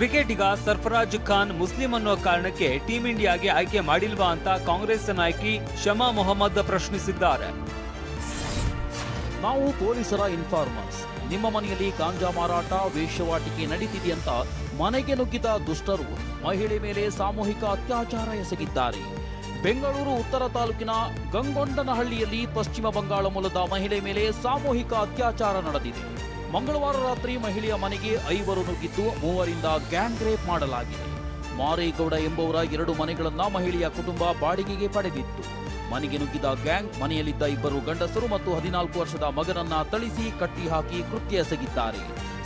ಕ್ರಿಕೆಟಿಗ ಸರ್ಫರಾಜ್ ಖಾನ್ ಮುಸ್ಲಿಂ ಅನ್ನೋ ಕಾರಣಕ್ಕೆ ಟೀಂ ಇಂಡಿಯಾಗೆ ಆಯ್ಕೆ ಮಾಡಿಲ್ವಾ ಅಂತ ಕಾಂಗ್ರೆಸ್ ನಾಯಕಿ ಶಮಾ ಮೊಹಮ್ಮದ್ ಪ್ರಶ್ನಿಸಿದ್ದಾರೆ. ನಾವು ಪೊಲೀಸರ ಇನ್ಫಾರ್ಮರ್ಸ್. ನಿಮ್ಮ ಮನೆಯಲ್ಲಿ ಗಾಂಜಾ ಮಾರಾಟ, ವೇಶ್ಯವಾಟಿಕೆ ನಡೀತಿದೆಯಂತ ಮನೆಗೆ ನುಗ್ಗಿದ ದುಷ್ಟರು ಮಹಿಳೆ ಮೇಲೆ ಸಾಮೂಹಿಕ ಅತ್ಯಾಚಾರ ಎಸಗಿದ್ದಾರೆ. ಬೆಂಗಳೂರು ಉತ್ತರ ತಾಲೂಕಿನ ಗಂಗೊಂಡನಹಳ್ಳಿಯಲ್ಲಿ ಪಶ್ಚಿಮ ಬಂಗಾಳ ಮೂಲದ ಮಹಿಳೆ ಮೇಲೆ ಸಾಮೂಹಿಕ ಅತ್ಯಾಚಾರ ನಡೆದಿದೆ. ಮಂಗಳವಾರ ರಾತ್ರಿ ಮಹಿಳೆಯ ಮನೆಗೆ 5 ನುಗ್ಗಿದ್ದು 3ರಿಂದ ಗ್ಯಾಂಗ್ ರೇಪ್ ಮಾಡಲಾಗಿದೆ. ಮಾರೇಗೌಡ ಎಂಬುವರ 2 ಮನೆಗಳನ್ನ ಮಹಿಳೆಯ ಕುಟುಂಬ ಬಾಡಿಗೆಗೆ ಪಡೆದಿತ್ತು. ಮನೆಗೆ ನುಗ್ಗಿದ ಗ್ಯಾಂಗ್ ಮನೆಯಲ್ಲಿದ್ದ 2 ಗಂಡಸರು ಮತ್ತು 14 ವರ್ಷದ ಮಗನನ್ನ ಥಳಿಸಿ ಕಟ್ಟಿ ಹಾಕಿ ಕೃತ್ಯ ಎಸಗಿದ್ದಾರೆ.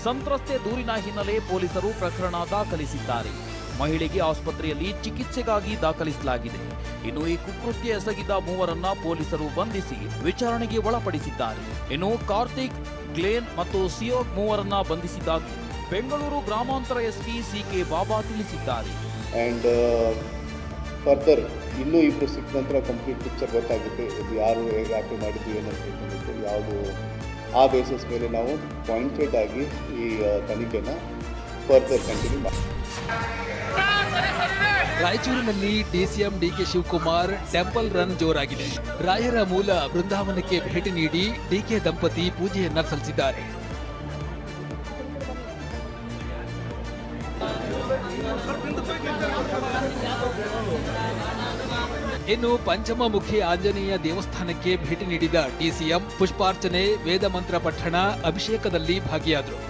ಸಂತ್ರಸ್ತೆ ದೂರಿನ ಹಿನ್ನೆಲೆ ಪೊಲೀಸರು ಪ್ರಕರಣ ದಾಖಲಿಸಿದ್ದಾರೆ. ಮಹಿಳೆಗೆ ಆಸ್ಪತ್ರೆಯಲ್ಲಿ ಚಿಕಿತ್ಸೆಗಾಗಿ ದಾಖಲಿಸಲಾಗಿದೆ. ಇನ್ನು ಈ ಕುಕೃತ್ಯ ಎಸಗಿದ 3ರನ್ನ ಪೊಲೀಸರು ಬಂಧಿಸಿ ವಿಚಾರಣೆಗೆ ಒಳಪಡಿಸಿದ್ದಾರೆ. ಇನ್ನು ಕಾರ್ತಿಕ್, ಗ್ಲೇನ್ ಮತ್ತು ಸಿಯೋಗ್ 3ರನ್ನ ಬಂಧಿಸಿದ್ದಾಗಿ ಬೆಂಗಳೂರು ಗ್ರಾಮಾಂತರ ಎಸ್ಪಿ ಸಿಕೆ ಬಾಬಾ ತಿಳಿಸಿದ್ದಾರೆ. ಅಂಡ್ ಫರ್ದರ್ ಇನ್ನೂ ಇಬ್ಬರು ಸಿಕ್ಕ ನಂತರ ಕಂಪ್ಲೀಟ್ ಪಿಕ್ಚರ್ ಗೊತ್ತಾಗುತ್ತೆ. ಇದು ಯಾರು ಹೇಗೆ ಆಕೆ ಮಾಡಿದ್ವಿ ಏನಂತ ಹೇಳ್ಕೊಂಡಿದ್ದು ಯಾವುದು, ಆ ಬೇಸಿಸ್ ಮೇಲೆ ನಾವು ಪಾಯಿಂಟೆಡ್ ಆಗಿ ಈ ತನಿಖೆನ ಫರ್ದರ್ ಕಂಟಿನ್ಯೂ ಮಾಡಿ. ರಾಯಚೂರಿನಲ್ಲಿ DCM DK Shivakumar temple run ಜೋರಾಗಿದೆ. ರಾಯರ ಮೂಲ ಬೃಂದಾವನಕ್ಕೆ ಭೇಟಿ ನೀಡಿ ಡಿಕೆ ದಂಪತಿ ಪೂಜೆಯನ್ನ ಸಲ್ಲಿಸಿದ್ದಾರೆ. ಇನ್ನು ಪಂಚಮುಖಿ ಆಂಜನೇಯ ದೇವಸ್ಥಾನಕ್ಕೆ ಭೇಟಿ ನೀಡಿದ ಡಿಸಿಎಂ ಪುಷ್ಪಾರ್ಚನೆ, ವೇದ ಮಂತ್ರ ಪಠಣ, ಅಭಿಷೇಕದಲ್ಲಿ ಭಾಗಿಯಾದರು.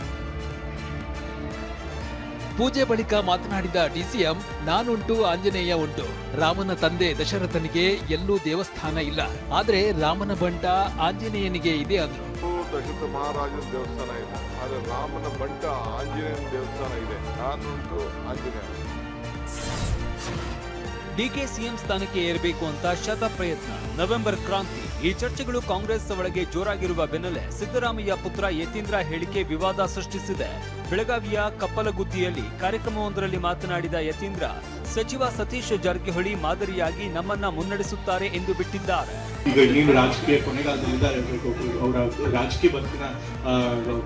ಪೂಜೆ ಬಳಿಕ ಮಾತನಾಡಿದ ಡಿಸಿಎಂ, ನಾನುಂಟು ಆಂಜನೇಯ ಉಂಟು. ರಾಮನ ತಂದೆ ದಶರಥನಿಗೆ ಎಲ್ಲೂ ದೇವಸ್ಥಾನ ಇಲ್ಲ, ಆದ್ರೆ ರಾಮನ ಬಂಟ ಆಂಜನೇಯನಿಗೆ ಇದೆ ಅಂದ್ರು. ದಶರಥ ಮಹಾರಾಜನ ದೇವಸ್ಥಾನ ಇದೆ, ಆದ್ರೆ ರಾಮನ ಬಂಟ ಆಂಜನೇಯನ ದೇವಸ್ಥಾನ ಇದೆ. ನಾನುಂಟು ಆಂಜನೇಯ. ಡಿಕೆ ಸಿಎಂ ಸ್ಥಾನಕ್ಕೆ ಏರಬೇಕು ಅಂತ ಶತ ಪ್ರಯತ್ನ, ನವೆಂಬರ್ ಕ್ರಾಂತಿ. ಈ ಚರ್ಚೆಗಳು ಕಾಂಗ್ರೆಸ್ ಒಳಗೆ ಜೋರಾಗಿರುವ ಬೆನ್ನಲ್ಲೇ ಸಿದ್ದರಾಮಯ್ಯ ಪುತ್ರ ಯತೀಂದ್ರ ಹೇಳಿಕೆ ವಿವಾದ ಸೃಷ್ಟಿಸಿದೆ. ಬೆಳಗಾವಿಯ ಕಪ್ಪಲಗುದ್ದಿಯಲ್ಲಿ ಕಾರ್ಯಕ್ರಮವೊಂದರಲ್ಲಿ ಮಾತನಾಡಿದ ಯತೀಂದ್ರ, ಸಚಿವ ಸತೀಶ್ ಜಾರಕಿಹೊಳಿ ಮಾದರಿಯಾಗಿ ನಮ್ಮನ್ನ ಮುನ್ನಡೆಸುತ್ತಾರೆ ಎಂದು ಬಿಟ್ಟಿದ್ದಾರೆ. ಈಗ ಇನ್ನೇನು ರಾಜಕೀಯ ಕೊನೆಗಾಲದಲ್ಲಿದ್ದಾರೆ, ಅವರ ರಾಜಕೀಯ ಬದುಕಿನ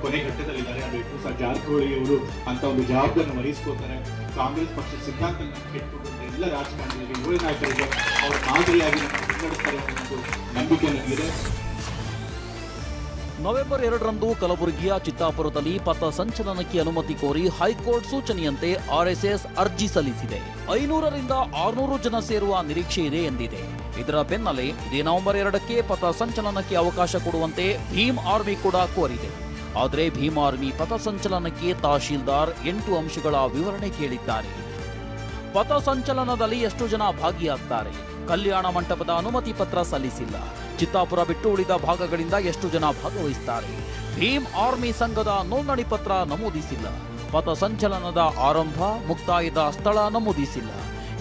ಕೊನೆ ಘಟ್ಟದಲ್ಲಿದ್ದಾರೆ. ಬೇಕು ಜಾರಕಿಹೊಳಿ ಅವರು ಅಂತ ಒಂದು ಜವಾಬ್ದಾರಿಯನ್ನು ವಹಿಸ್ಕೋತಾರೆ. ಕಾಂಗ್ರೆಸ್ ಪಕ್ಷ ಸಿದ್ಧಾಂತ ಕೆಟ್ಟುಕೊಂಡು ಎಲ್ಲ ರಾಜಕಾರಣಿಗಳಿಗೆ, ಯುವ ನಾಯಕರಿಗೆ ಅವರ ಮಾದರಿಯಾಗಿ ಮುನ್ನಡೆಸ್ತಾರೆ ಅನ್ನೋ ನಂಬಿಕೆ ನನಗಿದೆ. ನವೆಂಬರ್ 2ರಂದು ಕಲಬುರಗಿಯ ಚಿತ್ತಾಪುರದಲ್ಲಿ ಪಥ ಸಂಚಲನಕ್ಕೆ ಅನುಮತಿ ಕೋರಿ ಹೈಕೋರ್ಟ್ ಸೂಚನೆಯಂತೆ ಆರ್ಎಸ್ಎಸ್ ಅರ್ಜಿ ಸಲ್ಲಿಸಿದೆ. 500ರಿಂದ 600 ಜನ ಸೇರುವ ನಿರೀಕ್ಷೆ ಇದೆ ಎಂದಿದೆ. ಇದರ ಬೆನ್ನಲ್ಲೇ ಇದೇ ನವೆಂಬರ್ 2ಕ್ಕೆ ಪಥ ಸಂಚಲನಕ್ಕೆ ಅವಕಾಶ ಕೊಡುವಂತೆ ಭೀಮ್ ಆರ್ಮಿ ಕೂಡ ಕೋರಿದೆ. ಆದರೆ ಭೀಮ್ ಆರ್ಮಿ ಪಥ ಸಂಚಲನಕ್ಕೆ ತಹಶೀಲ್ದಾರ್ 8 ಅಂಶಗಳ ವಿವರಣೆ ಕೇಳಿದ್ದಾರೆ. ಪಥ ಸಂಚಲನದಲ್ಲಿ ಎಷ್ಟು ಜನ ಭಾಗಿಯಾಗ್ತಾರೆ, ಕಲ್ಯಾಣ ಮಂಟಪದ ಅನುಮತಿ ಪತ್ರ ಸಲ್ಲಿಸಿಲ್ಲ, ಚಿತ್ತಾಪುರ ಬಿಟ್ಟು ಉಳಿದ ಭಾಗಗಳಿಂದ ಎಷ್ಟು ಜನ ಭಾಗವಹಿಸುತ್ತಾರೆ, ಭೀಮ್ ಆರ್ಮಿ ಸಂಘದ ನೋಂದಣಿ ಪತ್ರ ನಮೂದಿಸಿಲ್ಲ, ಪಥ ಸಂಚಲನದ ಆರಂಭ ಮುಕ್ತಾಯದ ಸ್ಥಳ ನಮೂದಿಸಿಲ್ಲ.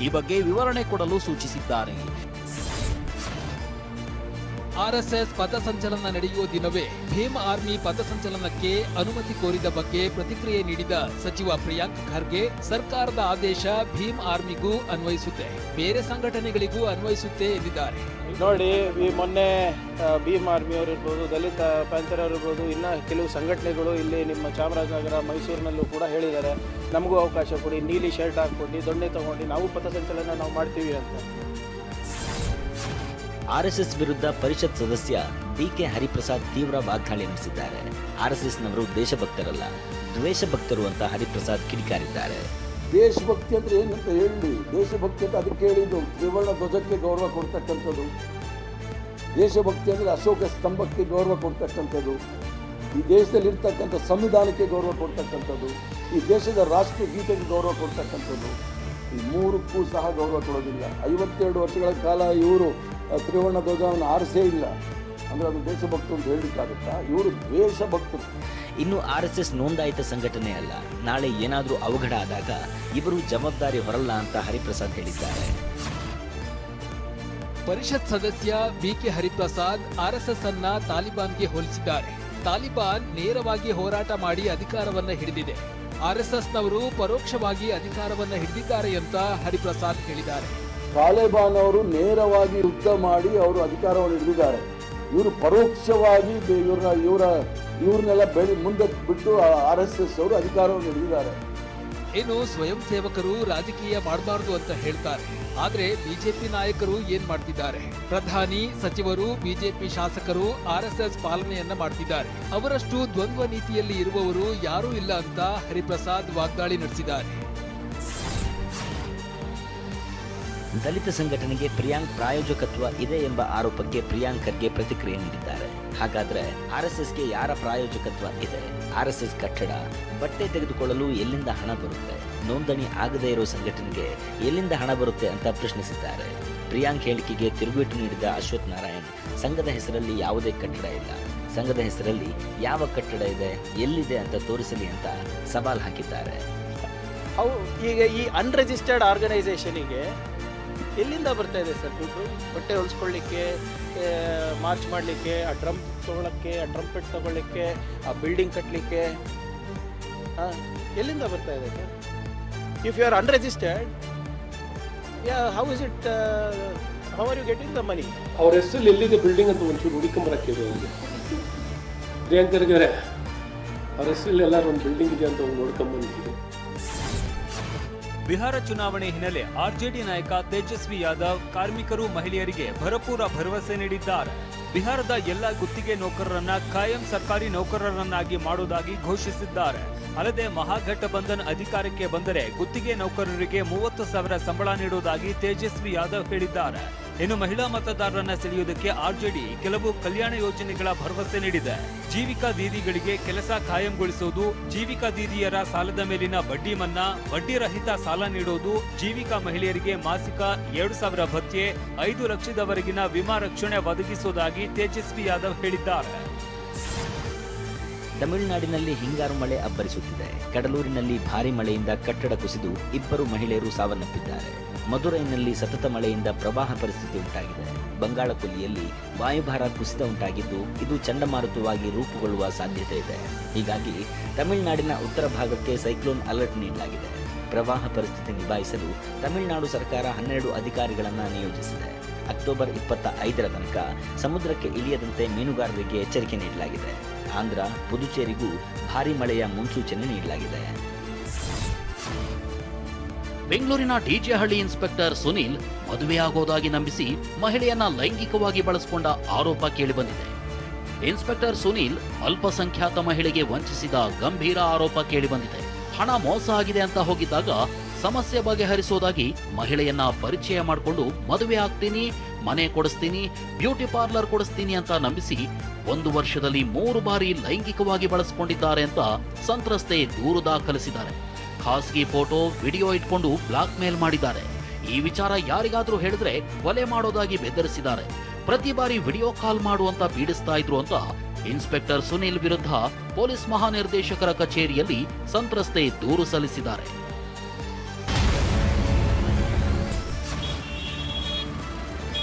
ಈ ಬಗ್ಗೆ ವಿವರಣೆ ಕೊಡಲು ಸೂಚಿಸಿದ್ದಾರೆ. ಆರ್ಎಸ್ಎಸ್ ಪಥಸಂಚಲನ ನಡೆಯುವ ದಿನವೇ ಭೀಮ್ ಆರ್ಮಿ ಪಥಸಂಚಲನಕ್ಕೆ ಅನುಮತಿ ಕೋರಿದ ಬಗ್ಗೆ ಪ್ರತಿಕ್ರಿಯೆ ನೀಡಿದ ಸಚಿವ ಪ್ರಿಯಾಂಕ್ ಖರ್ಗೆ, ಸರ್ಕಾರದ ಆದೇಶ ಭೀಮ್ ಆರ್ಮಿಗೂ ಅನ್ವಯಿಸುತ್ತೆ, ಬೇರೆ ಸಂಘಟನೆಗಳಿಗೂ ಅನ್ವಯಿಸುತ್ತೆ ಎಂದಿದ್ದಾರೆ. ನೋಡಿ, ಈ ಮೊನ್ನೆ ಭೀಮ್ ಆರ್ಮಿಯವರು ಇರ್ಬೋದು, ದಲಿತ ಪ್ಯಾಂಥರ್ ಅವರು ಇರ್ಬೋದು, ಇನ್ನು ಕೆಲವು ಸಂಘಟನೆಗಳು ಇಲ್ಲಿ ನಿಮ್ಮ ಚಾಮರಾಜನಗರ, ಮೈಸೂರಿನಲ್ಲೂ ಕೂಡ ಹೇಳಿದ್ದಾರೆ, ನಮಗೂ ಅವಕಾಶ ಕೊಡಿ, ನೀಲಿ ಶರ್ಟ್ ಹಾಕ್ಕೊಂಡು ದೊಣ್ಣೆ ತಗೊಂಡು ನಾವು ಪಥಸಂಚಲನ ನಾವು ಮಾಡ್ತೀವಿ ಅಂತ. ಆರ್ಎಸ್ಎಸ್ ವಿರುದ್ಧ ಪರಿಷತ್ ಸದಸ್ಯ ಡಿಕೆ ಹರಿಪ್ರಸಾದ್ ತೀವ್ರ ವಾಗ್ದಾಳಿ ನಡೆಸಿದ್ದಾರೆ. ಆರ್ಎಸ್ಎಸ್ನವರು ದೇಶಭಕ್ತರಲ್ಲ, ದ್ವೇಷಭಕ್ತರು ಅಂತ ಹರಿಪ್ರಸಾದ್ ಕಿಡಿಕಾರಿದ್ದಾರೆ. ದೇಶಭಕ್ತಿ ಅಂದ್ರೆ ಏನಂತ ಹೇಳಿ, ದೇಶಭಕ್ತಿ ಅಂತ ಅದಕ್ಕೆ ಹೇಳಿದ್ದು ತ್ರಿವರ್ಣ ಧ್ವಜಕ್ಕೆ ಗೌರವ ಕೊಡ್ತಕ್ಕಂಥದ್ದು, ದೇಶಭಕ್ತಿ ಅಂದರೆ ಅಶೋಕ ಸ್ತಂಭಕ್ಕೆ ಗೌರವ ಕೊಡ್ತಕ್ಕಂಥದ್ದು, ಈ ದೇಶದಲ್ಲಿ ಇರ್ತಕ್ಕಂಥ ಸಂವಿಧಾನಕ್ಕೆ ಗೌರವ ಕೊಡ್ತಕ್ಕಂಥದ್ದು, ಈ ದೇಶದ ರಾಷ್ಟ್ರಗೀತೆಗೆ ಗೌರವ ಕೊಡ್ತಕ್ಕಂಥದ್ದು. ಈ 3ಕ್ಕೂ ಸಹ ಗೌರವ ಕೊಡೋದಿಲ್ಲ. 52 ವರ್ಷಗಳ ಕಾಲ ಇವರು ತ್ರಿವರ್ಣ ಧ್ವಜವನ್ನು ಆರಿಸೇ ಇಲ್ಲ ಅಂದರೆ ಅದು ದೇಶಭಕ್ತರು ಅಂತ ಹೇಳಲಿಕ್ಕಾಗುತ್ತಾ? ಇವರು ದ್ವೇಷಭಕ್ತರು. ಇನ್ನು ಆರ್ಎಸ್ಎಸ್ ನೋಂದಾಯಿತ ಸಂಘಟನೆ ಅಲ್ಲ, ನಾಳೆ ಏನಾದರೂ ಅವಘಡ ಆದಾಗ ಇವರು ಜವಾಬ್ದಾರಿ ಹೊರಲ್ಲ ಅಂತ ಹರಿಪ್ರಸಾದ್ ಹೇಳಿದ್ದಾರೆ. ಪರಿಷತ್ ಸದಸ್ಯ ಬಿಕೆ ಹರಿಪ್ರಸಾದ್ ಆರ್ಎಸ್ಎಸ್ ಅನ್ನ ತಾಲಿಬಾನ್ಗೆ ಹೋಲಿಸಿದ್ದಾರೆ. ತಾಲಿಬಾನ್ ನೇರವಾಗಿ ಹೋರಾಟ ಮಾಡಿ ಅಧಿಕಾರವನ್ನ ಹಿಡಿದಿದೆ, ಆರ್ಎಸ್ಎಸ್ನವರು ಪರೋಕ್ಷವಾಗಿ ಅಧಿಕಾರವನ್ನ ಹಿಡಿದಿದ್ದಾರೆ ಅಂತ ಹರಿಪ್ರಸಾದ್ ಹೇಳಿದ್ದಾರೆ. ತಾಲಿಬಾನ್ ಅವರು ನೇರವಾಗಿ ಯುದ್ಧ ಮಾಡಿ ಅವರು ಅಧಿಕಾರವನ್ನು ಹಿಡಿದಿದ್ದಾರೆ, ಇವರು ಪರೋಕ್ಷವಾಗಿ ಇವ್ರನ್ನೆಲ್ಲ ಮುಂದೆ ಬಿಟ್ಟು RSS ಅವರು ಅಧಿಕಾರವನ್ನು ಹಿಡಿದಿದ್ದಾರೆ. ಏನು ಸ್ವಯಂ ಸೇವಕರು ರಾಜಕೀಯ ಮಾಡಬಾರದು ಅಂತ ಹೇಳ್ತಾರೆ, ಆದ್ರೆ ಬಿಜೆಪಿ ನಾಯಕರು ಏನ್ ಮಾಡ್ತಿದ್ದಾರೆ? ಪ್ರಧಾನಿ, ಸಚಿವರು, ಬಿಜೆಪಿ ಶಾಸಕರು ಆರ್ಎಸ್ಎಸ್ ಪಾಲನೆಯನ್ನ ಮಾಡ್ತಿದ್ದಾರೆ. ಅವರಷ್ಟು ದ್ವಂದ್ವ ನೀತಿಯಲ್ಲಿ ಇರುವವರು ಯಾರೂ ಇಲ್ಲ ಅಂತ ಹರಿಪ್ರಸಾದ್ ವಾಗ್ದಾಳಿ ನಡೆಸಿದ್ದಾರೆ. ದಲಿತ ಸಂಘಟನೆಗೆ ಪ್ರಿಯಾಂಕ್ ಪ್ರಾಯೋಜಕತ್ವ ಇದೆ ಎಂಬ ಆರೋಪಕ್ಕೆ ಪ್ರಿಯಾಂಕ್ ಖರ್ಗೆ ಪ್ರತಿಕ್ರಿಯೆ ನೀಡಿದ್ದಾರೆ. ಹಾಗಾದ್ರೆ ಆರ್ಎಸ್ಎಸ್ಗೆ ಯಾರ ಪ್ರಾಯೋಜಕತ್ವ ಇದೆ? ಆರ್ಎಸ್ಎಸ್ ಕಟ್ಟಡ, ಬಟ್ಟೆ ತೆಗೆದುಕೊಳ್ಳಲು ಎಲ್ಲಿಂದ ಹಣ ಬರುತ್ತೆ? ನೋಂದಣಿ ಆಗದೇ ಇರೋ ಸಂಘಟನೆಗೆ ಎಲ್ಲಿಂದ ಹಣ ಬರುತ್ತೆ ಅಂತ ಪ್ರಶ್ನಿಸಿದ್ದಾರೆ. ಪ್ರಿಯಾಂಕ್ ಹೇಳಿಕೆಗೆ ತಿರುಗೇಟು ನೀಡಿದ ಅಶ್ವಥ್ ನಾರಾಯಣ್, ಸಂಘದ ಹೆಸರಲ್ಲಿ ಯಾವುದೇ ಕಟ್ಟಡ ಇಲ್ಲ, ಸಂಘದ ಹೆಸರಲ್ಲಿ ಯಾವ ಕಟ್ಟಡ ಇದೆ, ಎಲ್ಲಿದೆ ಅಂತ ತೋರಿಸಲಿ ಅಂತ ಸವಾಲ್ ಹಾಕಿದ್ದಾರೆ. ಈಗ ಈ ಅನ್ರಿಜಿಸ್ಟರ್ಡ್ ಆರ್ಗನೈಸೇಷನಿಗೆ ಎಲ್ಲಿಂದ ಬರ್ತಾ ಇದೆ ಸರ್ ದುಡ್ಡು? ಬಟ್ಟೆ ಹೊಲಿಸ್ಕೊಳ್ಳಿಕ್ಕೆ, ಮಾರ್ಚ್ ಮಾಡಲಿಕ್ಕೆ, ಆ ಡ್ರಮ್ ತೊಗೊಳಕ್ಕೆ, ಆ ಟ್ರಂಪೆಟ್ ತೊಗೊಳ್ಳಿಕ್ಕೆ, ಆ ಬಿಲ್ಡಿಂಗ್ ಕಟ್ಟಲಿಕ್ಕೆ ಎಲ್ಲಿಂದ ಬರ್ತಾ ಇದೆ sir? If you are unregistered, how is it, how are you getting the money? ಅವ್ರ ಹೆಸರಲ್ಲಿ ಎಲ್ಲಿದೆ ಬಿಲ್ಡಿಂಗ್ ಅಂತ ಒಂಚೂರು ಹುಡುಕೊಂಬರಕ್ಕಿದೆ ಅವ್ರಿಗೆ. ಪ್ರಿಯಾಂಕರ್ಗೆ ಅವ್ರ ಹೆಸರಲ್ಲಿ ಎಲ್ಲರೂ ಒಂದು ಬಿಲ್ಡಿಂಗ್ ಇದೆ ಅಂತ ನೋಡ್ಕೊಂಬಂದಿದೆ. ಬಿಹಾರ ಚುನಾವಣೆ ಹಿನ್ನೆಲೆ ಆರ್ಜೆಡಿ ನಾಯಕ ತೇಜಸ್ವಿ ಯಾದವ್ ಕಾರ್ಮಿಕರು, ಮಹಿಳೆಯರಿಗೆ ಭರಪೂರ ಭರವಸೆ ನೀಡಿದ್ದಾರೆ. ಬಿಹಾರದ ಎಲ್ಲ ಗುತ್ತಿಗೆ ನೌಕರರನ್ನ ಕಾಯಂ ಸರ್ಕಾರಿ ನೌಕರರನ್ನಾಗಿ ಮಾಡುವುದಾಗಿ ಘೋಷಿಸಿದ್ದಾರೆ. ಅಲ್ಲದೆ ಮಹಾಗಠಬಂಧನ್ ಅಧಿಕಾರಕ್ಕೆ ಬಂದರೆ ಗುತ್ತಿಗೆ ನೌಕರರಿಗೆ 30,000 ಸಂಬಳ ನೀಡುವುದಾಗಿ ತೇಜಸ್ವಿ ಯಾದವ್ ಹೇಳಿದ್ದಾರೆ. ಇನ್ನು ಮಹಿಳಾ ಮತದಾರರನ್ನ ಸೆಳೆಯುವುದಕ್ಕೆ ಆರ್ಜೆಡಿ ಕೆಲವು ಕಲ್ಯಾಣ ಯೋಜನೆಗಳ ಭರವಸೆ ನೀಡಿದೆ. ಜೀವಿಕಾ ದೀದಿಗಳಿಗೆ ಕೆಲಸ ಕಾಯಂಗೊಳಿಸುವುದು, ಜೀವಿಕಾ ದೀದಿಯರ ಸಾಲದ ಮೇಲಿನ ಬಡ್ಡಿ ಮನ್ನಾ, ಬಡ್ಡಿ ರಹಿತ ಸಾಲ ನೀಡುವುದು, ಜೀವಿಕಾ ಮಹಿಳೆಯರಿಗೆ ಮಾಸಿಕ 2,000 ಭತ್ಯೆ, 5 ಲಕ್ಷದವರೆಗಿನ ವಿಮಾ ರಕ್ಷಣೆ ಒದಗಿಸುವುದಾಗಿ ತೇಜಸ್ವಿ ಯಾದವ್ ಹೇಳಿದ್ದಾರೆ. ತಮಿಳುನಾಡಿನಲ್ಲಿ ಹಿಂಗಾರು ಮಳೆ ಅಬ್ಬರಿಸುತ್ತಿದೆ. ಕಡಲೂರಿನಲ್ಲಿ ಭಾರೀ ಮಳೆಯಿಂದ ಕಟ್ಟಡ ಕುಸಿದು 2 ಮಹಿಳೆಯರು ಸಾವನ್ನಪ್ಪಿದ್ದಾರೆ. ಮದುರೈನಲ್ಲಿ ಸತತ ಮಳೆಯಿಂದ ಪ್ರವಾಹ ಪರಿಸ್ಥಿತಿ ಉಂಟಾಗಿದೆ. ಬಂಗಾಳ ಕೊಲ್ಲಿಯಲ್ಲಿ ವಾಯುಭಾರ ಕುಸಿತ ಉಂಟಾಗಿದ್ದು, ಇದು ಚಂಡಮಾರುತವಾಗಿ ರೂಪುಗೊಳ್ಳುವ ಸಾಧ್ಯತೆ ಇದೆ. ಹೀಗಾಗಿ ತಮಿಳುನಾಡಿನ ಉತ್ತರ ಭಾಗಕ್ಕೆ ಸೈಕ್ಲೋನ್ ಅಲರ್ಟ್ ನೀಡಲಾಗಿದೆ. ಪ್ರವಾಹ ಪರಿಸ್ಥಿತಿ ನಿಭಾಯಿಸಲು ತಮಿಳುನಾಡು ಸರ್ಕಾರ 12 ಅಧಿಕಾರಿಗಳನ್ನು ನಿಯೋಜಿಸಿದೆ. ಅಕ್ಟೋಬರ್ 25ರ ತನಕ ಸಮುದ್ರಕ್ಕೆ ಇಳಿಯದಂತೆ ಮೀನುಗಾರರಿಗೆ ಎಚ್ಚರಿಕೆ ನೀಡಲಾಗಿದೆ. ಆಂಧ್ರ, ಪುದುಚೇರಿಗೂ ಭಾರೀ ಮಳೆಯ ಮುನ್ಸೂಚನೆ ನೀಡಲಾಗಿದೆ. ಬೆಂಗಳೂರಿನ ಡಿಜೆಹಳ್ಳಿ ಇನ್ಸ್ಪೆಕ್ಟರ್ ಸುನೀಲ್ ಮದುವೆಯಾಗೋದಾಗಿ ನಂಬಿಸಿ ಮಹಿಳೆಯನ್ನ ಲೈಂಗಿಕವಾಗಿ ಬಳಸಿಕೊಂಡ ಆರೋಪ ಕೇಳಿಬಂದಿದೆ. ಇನ್ಸ್ಪೆಕ್ಟರ್ ಸುನೀಲ್ ಅಲ್ಪಸಂಖ್ಯಾತ ಮಹಿಳೆಗೆ ವಂಚಿಸಿದ ಗಂಭೀರ ಆರೋಪ ಕೇಳಿಬಂದಿದೆ. ಹಣ ಮೋಸ ಆಗಿದೆ ಅಂತ ಹೋಗಿದ್ದಾಗ ಸಮಸ್ಯೆ ಬಗೆಹರಿಸೋದಾಗಿ ಮಹಿಳೆಯನ್ನ ಪರಿಚಯ ಮಾಡಿಕೊಂಡು ಮದುವೆ ಆಗ್ತೀನಿ, ಮನೆ ಕೊಡಿಸ್ತೀನಿ, ಬ್ಯೂಟಿ ಪಾರ್ಲರ್ ಕೊಡಿಸ್ತೀನಿ ಅಂತ ನಂಬಿಸಿ 1 ವರ್ಷದಲ್ಲಿ 3 ಬಾರಿ ಲೈಂಗಿಕವಾಗಿ ಬಳಸಿಕೊಂಡಿದ್ದಾರೆ ಅಂತ ಸಂತ್ರಸ್ತೆ ದೂರು ದಾಖಲಿಸಿದ್ದಾರೆ. ಖಾಸಗಿ ಫೋಟೋ, ವಿಡಿಯೋ ಇಟ್ಕೊಂಡು ಬ್ಲಾಕ್ ಮೇಲ್ ಮಾಡಿದ್ದಾರೆ. ಈ ವಿಚಾರ ಯಾರಿಗಾದ್ರೂ ಹೇಳಿದ್ರೆ ಕೊಲೆ ಮಾಡೋದಾಗಿ ಬೆದರಿಸಿದ್ದಾರೆ. ಪ್ರತಿ ಬಾರಿ ವಿಡಿಯೋ ಕಾಲ್ ಮಾಡುವಂತ ಪೀಡಿಸ್ತಾ ಇದ್ರು ಅಂತ ಇನ್ಸ್ಪೆಕ್ಟರ್ ಸುನೀಲ್ ವಿರುದ್ಧ ಪೊಲೀಸ್ ಮಹಾನಿರ್ದೇಶಕರ ಕಚೇರಿಯಲ್ಲಿ ಸಂತ್ರಸ್ತೆ ದೂರು ಸಲ್ಲಿಸಿದ್ದಾರೆ.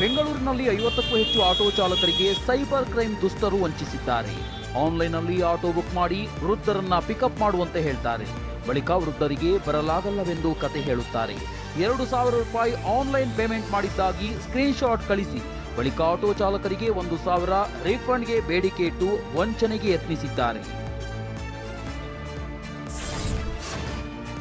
ಬೆಂಗಳೂರಿನಲ್ಲಿ 50ಕ್ಕೂ ಹೆಚ್ಚು ಆಟೋ ಚಾಲಕರಿಗೆ ಸೈಬರ್ ಕ್ರೈಮ್ ದುಷ್ಟರು ವಂಚಿಸಿದ್ದಾರೆ. ಆನ್ಲೈನ್ನಲ್ಲಿ ಆಟೋ ಬುಕ್ ಮಾಡಿ ವೃದ್ಧರನ್ನ ಪಿಕಪ್ ಮಾಡುವಂತೆ ಹೇಳ್ತಾರೆ. ಬಳಿಕ ವೃದ್ಧರಿಗೆ ಬರಲಾಗಲ್ಲವೆಂದು ಕತೆ ಹೇಳುತ್ತಾರೆ. 2,000 ರೂಪಾಯಿ ಆನ್ಲೈನ್ ಪೇಮೆಂಟ್ ಮಾಡಿದ್ದಾಗಿ ಸ್ಕ್ರೀನ್ ಶಾಟ್ ಕಳಿಸಿ ಬಳಿಕ ಆಟೋ ಚಾಲಕರಿಗೆ 1,000 ರೀಫಂಡ್ಗೆ ಬೇಡಿಕೆ ಇಟ್ಟು ವಂಚನೆಗೆ ಯತ್ನಿಸಿದ್ದಾರೆ.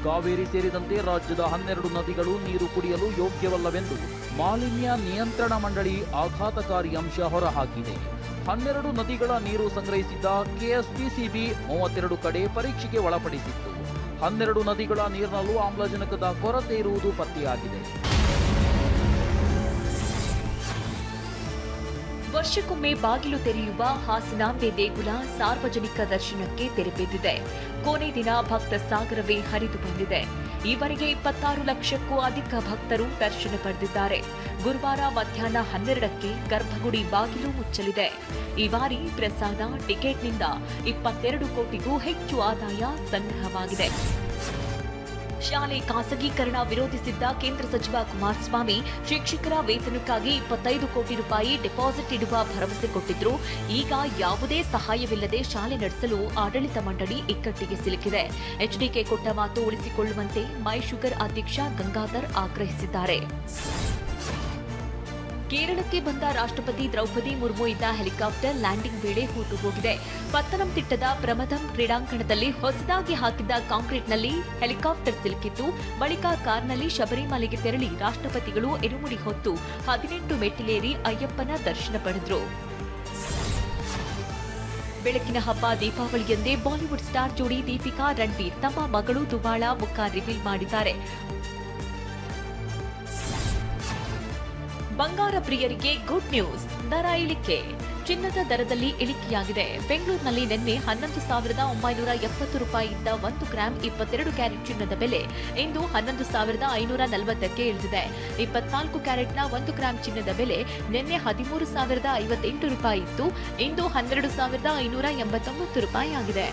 ಕಾವೇರಿ ಸೇರಿದಂತೆ ರಾಜ್ಯದ 12 ನದಿಗಳು ನೀರು ಕುಡಿಯಲು ಯೋಗ್ಯವಲ್ಲವೆಂದು ಮಾಲಿನ್ಯ ನಿಯಂತ್ರಣ ಮಂಡಳಿ ಆಘಾತಕಾರಿ ಅಂಶ ಹೊರಹಾಕಿದೆ. 12 ನದಿಗಳ ನೀರು ಸಂಗ್ರಹಿಸಿದ್ದ ಕೆಎಸ್ಪಿಸಿಬಿ 32 ಕಡೆ ಪರೀಕ್ಷೆಗೆ ಒಳಪಡಿಸಿತ್ತು. 12 ನದಿಗಳ ನೀರಿನಲ್ಲೂ ಆಮ್ಲಜನಕದ ಕೊರತೆ ಇರುವುದು ಪತ್ತೆಯಾಗಿದೆ. ವರ್ಷಕ್ಕೊಮ್ಮೆ ಬಾಗಿಲು ತೆರೆಯುವ ಹಾಸನಾಂಬೆ ದೇಗುಲ ಸಾರ್ವಜನಿಕ ದರ್ಶನಕ್ಕೆ ತೆರೆಬಿದ್ದಿದೆ. ಕೊನೆ ದಿನ ಭಕ್ತ ಸಾಗರವೇ ಹರಿದು ಬಂದಿದೆ. ಈವರೆಗೆ 26 ಲಕ್ಷಕ್ಕೂ ಅಧಿಕ ಭಕ್ತರು ದರ್ಶನ ಪಡೆದಿದ್ದಾರೆ. ಗುರುವಾರ ಮಧ್ಯಾಹ್ನ 12ಕ್ಕೆ ಗರ್ಭಗುಡಿ ಬಾಗಿಲು ಮುಚ್ಚಲಿದೆ. ಈ ಬಾರಿ ಪ್ರಸಾದ ಟಿಕೆಟ್ನಿಂದ 22 ಕೋಟಿಗೂ ಹೆಚ್ಚು ಆದಾಯ ಸಂಗ್ರಹವಾಗಿದೆ. ಶಾಲೆ ಖಾಸಗೀಕರಣ ವಿರೋಧಿಸಿದ್ದ ಕೇಂದ್ರ ಸಚಿವ ಕುಮಾರಸ್ವಾಮಿ ಶಿಕ್ಷಕರ ವೇತನಕ್ಕಾಗಿ 25 ಕೋಟಿ ರೂಪಾಯಿ ಡೆಪಾಸಿಟ್ ಇಡುವ ಭರವಸೆ ಕೊಟ್ಟಿದ್ರು. ಈಗ ಯಾವುದೇ ಸಹಾಯವಿಲ್ಲದೆ ಶಾಲೆ ನಡೆಸಲು ಆಡಳಿತ ಮಂಡಳಿ ಇಕ್ಕಟ್ಟಿಗೆ ಸಿಲುಕಿದೆ. ಎಚ್ಡಿಕೆ ಕೊಟ್ಟ ಮಾತು ಉಳಿಸಿಕೊಳ್ಳುವಂತೆ ಮೈ ಶುಗರ್ ಅಧ್ಯಕ್ಷ ಗಂಗಾಧರ್ ಆಗ್ರಹಿಸಿದ್ದಾರೆ. ಕೇರಳಕ್ಕೆ ಬಂದ ರಾಷ್ಟ್ರಪತಿ ದ್ರೌಪದಿ ಮುರ್ಮು ಇದ್ದ ಹೆಲಿಕಾಪ್ಟರ್ ಲ್ಯಾಂಡಿಂಗ್ ವೇಳೆ ಹೂತು ಹೋಗಿದೆ. ಪತ್ತನಂತಿಟ್ಟದ ಪ್ರಮದಂ ಕ್ರೀಡಾಂಗಣದಲ್ಲಿ ಹೊಸದಾಗಿ ಹಾಕಿದ್ದ ಕಾಂಕ್ರೀಟ್ನಲ್ಲಿ ಹೆಲಿಕಾಪ್ಟರ್ ಸಿಲುಕಿತ್ತು. ಬಳಿಕ ಕಾರ್ನಲ್ಲಿ ಶಬರಿಮಲೆಗೆ ತೆರಳಿ ರಾಷ್ಟ್ರಪತಿಗಳು ಇರುಮುಡಿ ಹೊತ್ತು 18 ಮೆಟ್ಟಿಲೇರಿ ಅಯ್ಯಪ್ಪನ ದರ್ಶನ ಪಡೆದರು. ಬೆಳಕಿನ ಹಬ್ಬ ದೀಪಾವಳಿಯಂದೇ ಬಾಲಿವುಡ್ ಸ್ಟಾರ್ ಜೋಡಿ ದೀಪಿಕಾ ರಣಬೀರ್ ತಮ್ಮ ಮಗಳು ದುಬಾಳ ಮುಖ ರಿವೀಲ್ ಮಾಡಿದ್ದಾರೆ. ಬಂಗಾರ ಪ್ರಿಯರಿಗೆ ಗುಡ್ ನ್ಯೂಸ್, ದರ ಇಳಿಕೆ. ಚಿನ್ನದ ದರದಲ್ಲಿ ಇಳಿಕೆಯಾಗಿದೆ. ಬೆಂಗಳೂರಿನಲ್ಲಿ ನಿನ್ನೆ 11,970 ರೂಪಾಯಿ ಇದ್ದ 1 ಗ್ರಾಂ 22 ಕ್ಯಾರೆಟ್ ಚಿನ್ನದ ಬೆಲೆ ಇಂದು 11,540ಕ್ಕೆ ಇಳಿದಿದೆ. 24 ಕ್ಯಾರೆಟ್ನ 1 ಗ್ರಾಂ ಚಿನ್ನದ ಬೆಲೆ ನಿನ್ನೆ 13,058 ರೂಪಾಯಿ ಇತ್ತು. ಇಂದು 12,589 ರೂಪಾಯಿ ಆಗಿದೆ.